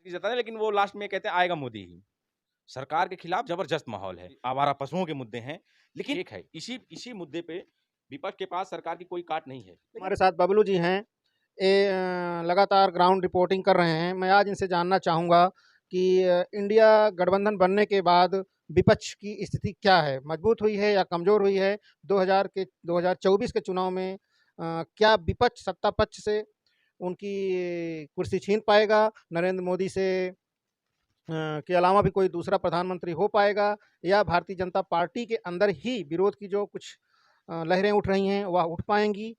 जता है, लेकिन वो लास्ट में कहते हैं आएगा मोदी ही। सरकार के खिलाफ जबरदस्त माहौल है, आवारा पशुओं के मुद्दे हैं, लेकिन एक है, इसी इसी मुद्दे पे विपक्ष के पास सरकार की कोई काट नहीं है। हमारे साथ बबलू जी हैं। ये लगातार ग्राउंड रिपोर्टिंग कर रहे हैं। मैं आज इनसे जानना चाहूँगा कि इंडिया गठबंधन बनने के बाद विपक्ष की स्थिति क्या है? मजबूत हुई है या कमज़ोर हुई है? 2024 के चुनाव में क्या विपक्ष सत्ता पक्ष से उनकी कुर्सी छीन पाएगा? नरेंद्र मोदी से के अलावा भी कोई दूसरा प्रधानमंत्री हो पाएगा, या भारतीय जनता पार्टी के अंदर ही विरोध की जो कुछ लहरें उठ रही हैं वह उठ पाएँगी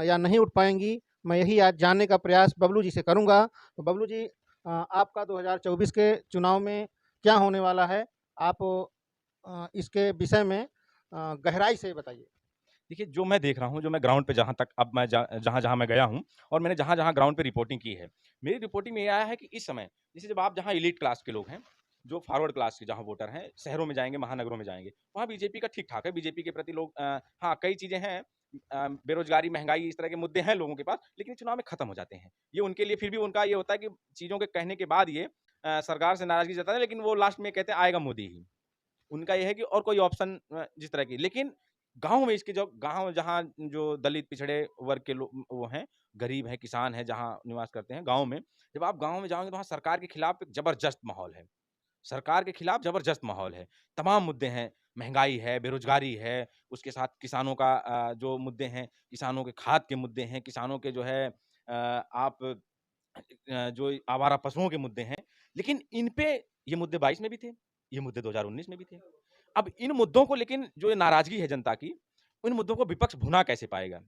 या नहीं उठ पाएँगी? मैं यही आज जानने का प्रयास बबलू जी से करूँगा। तो बबलू जी, आपका 2024 के चुनाव में क्या होने वाला है? आप इसके विषय में गहराई से बताइए। देखिए, जो मैं देख रहा हूँ, जो मैं ग्राउंड पे जहाँ तक अब मैं जहाँ-जहाँ मैं गया हूँ और मैंने जहाँ-जहाँ ग्राउंड पे रिपोर्टिंग की है, मेरी रिपोर्टिंग में ये आया है कि इस समय जैसे जब आप जहाँ एलीट क्लास के लोग हैं, जो फॉरवर्ड क्लास के जहाँ वोटर हैं, शहरों में जाएँगे, महानगरों में जाएँगे, वहाँ बीजेपी का ठीक-ठाक है। बीजेपी के प्रति लोग हाँ, कई चीज़ें हैं बेरोज़गारी, महँगाई, इस तरह के मुद्दे हैं लोगों के पास, लेकिन चुनाव में खत्म हो जाते हैं। ये उनके लिए फिर भी उनका ये होता है कि चीज़ों के कहने के बाद ये सरकार से नाराज़गी जताते हैं, लेकिन वो लास्ट में कहते हैं आएगा मोदी ही। उनका ये है कि और कोई ऑप्शन जिस तरह की लेकिन गाँव में इसके जो गाँव जहाँ जो दलित पिछड़े वर्ग के लोग वो हैं, गरीब हैं, किसान हैं, जहाँ निवास करते हैं गाँव में, जब आप गाँव में जाओगे तो वहाँ सरकार के खिलाफ एक ज़बरदस्त माहौल है। सरकार के खिलाफ ज़बरदस्त माहौल है। तमाम मुद्दे हैं, महँगाई है, बेरोज़गारी है, उसके साथ किसानों का जो मुद्दे हैं, किसानों के खाद के मुद्दे हैं, किसानों के जो है आप जो आवारा पशुओं के मुद्दे हैं, लेकिन इन पे ये मुद्दे 22 में भी थे, ये मुद्दे 2019 में भी थे। अब इन मुद्दों को लेकिन जो ये नाराज़गी है जनता की, उन मुद्दों को विपक्ष भुना कैसे पाएगा?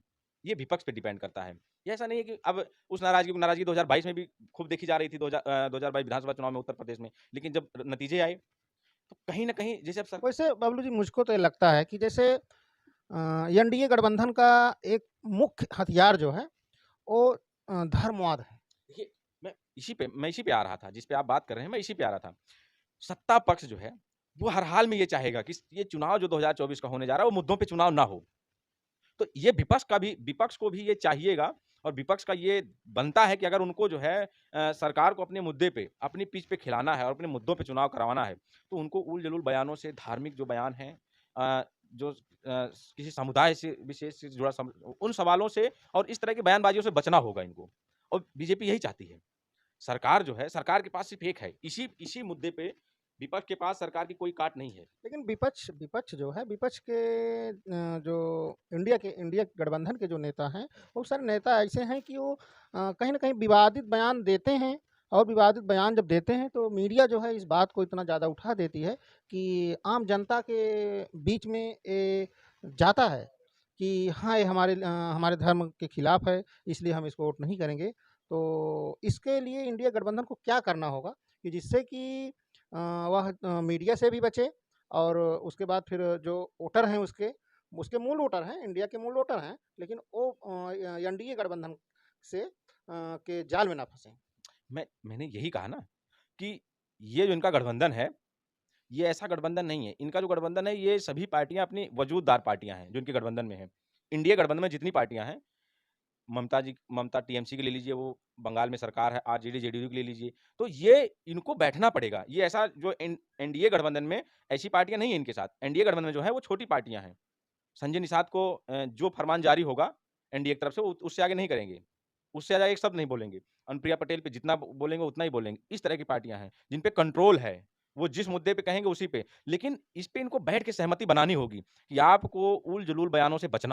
ये विपक्ष पे डिपेंड करता है। ये ऐसा नहीं है कि अब उस नाराज़गी 2022 में भी खूब देखी जा रही थी 2022 विधानसभा चुनाव में उत्तर प्रदेश में, लेकिन जब नतीजे आए, तो कहीं न कहीं जैसे अब सर वैसे बबलू जी, मुझको तो ये लगता है कि जैसे एनडीए गठबंधन का एक मुख्य हथियार जो है वो धर्मवाद है। देखिए, मैं इसी पे आ रहा था, जिस पे आप बात कर रहे हैं, मैं इसी पे आ रहा था। सत्ता पक्ष जो है, वो हर हाल में ये चाहेगा कि ये चुनाव जो 2024 का होने जा रहा है, वो मुद्दों पे चुनाव ना हो। तो ये विपक्ष को भी ये चाहिएगा और विपक्ष का ये बनता है कि अगर उनको जो है सरकार को अपने मुद्दे पे, अपनी पिच पे खिलाना है और अपने मुद्दों पे चुनाव करवाना है, तो उनको उल-जलूल बयानों से, धार्मिक जो बयान हैं जो किसी समुदाय से विशेष से जुड़ा उन सवालों से और इस तरह की बयानबाजियों से बचना होगा इनको और बीजेपी यही चाहती है। सरकार जो है, सरकार के पास सिर्फ़ एक है, इसी इसी मुद्दे पे विपक्ष के पास सरकार की कोई काट नहीं है। लेकिन विपक्ष विपक्ष जो है, विपक्ष के जो इंडिया गठबंधन के जो नेता हैं, बहुत सारे नेता ऐसे हैं कि वो कहीं न कहीं विवादित बयान देते हैं, और विवादित बयान जब देते हैं तो मीडिया जो है इस बात को इतना ज़्यादा उठा देती है कि आम जनता के बीच में ये जाता है कि हाँ, ये हमारे धर्म के खिलाफ है, इसलिए हम इसको वोट नहीं करेंगे। तो इसके लिए इंडिया गठबंधन को क्या करना होगा कि जिससे कि वह मीडिया से भी बचे, और उसके बाद फिर जो वोटर हैं उसके उसके मूल वोटर हैं, इंडिया के मूल वोटर हैं, लेकिन वो एनडीए गठबंधन से के जाल में ना फँसें। मैंने यही कहा ना कि ये जो इनका गठबंधन है, ये ऐसा गठबंधन नहीं है। इनका जो गठबंधन है, ये सभी पार्टियाँ अपनी वजूददार पार्टियाँ हैं, जो इनके गठबंधन में हैं। इंडिया गठबंधन में जितनी पार्टियाँ हैं, ममता टीएमसी की ले लीजिए, वो बंगाल में सरकार है, आरजेडी, जेडीयू की ले लीजिए। तो ये इनको बैठना पड़ेगा। ये ऐसा जो एनडीए गठबंधन में ऐसी पार्टियाँ नहीं है इनके साथ। एनडीए गठबंधन में जो है, वो छोटी पार्टियाँ हैं। संजय निषाद को जो फरमान जारी होगा एनडीए की तरफ से, वो उससे आगे नहीं करेंगे। उससे ज़्यादा एक शब्द नहीं बोलेंगे। अनुप्रिया पटेल पे जितना बोलेंगे उतना ही बोलेंगे। इस तरह की पार्टियाँ हैं, जिन पे कंट्रोल है। वो जिस मुद्दे पे कहेंगे उसी पे। लेकिन इस पे इनको बैठ के सहमति बनानी होगी कि आपको उल-जलूल बयानों से बचना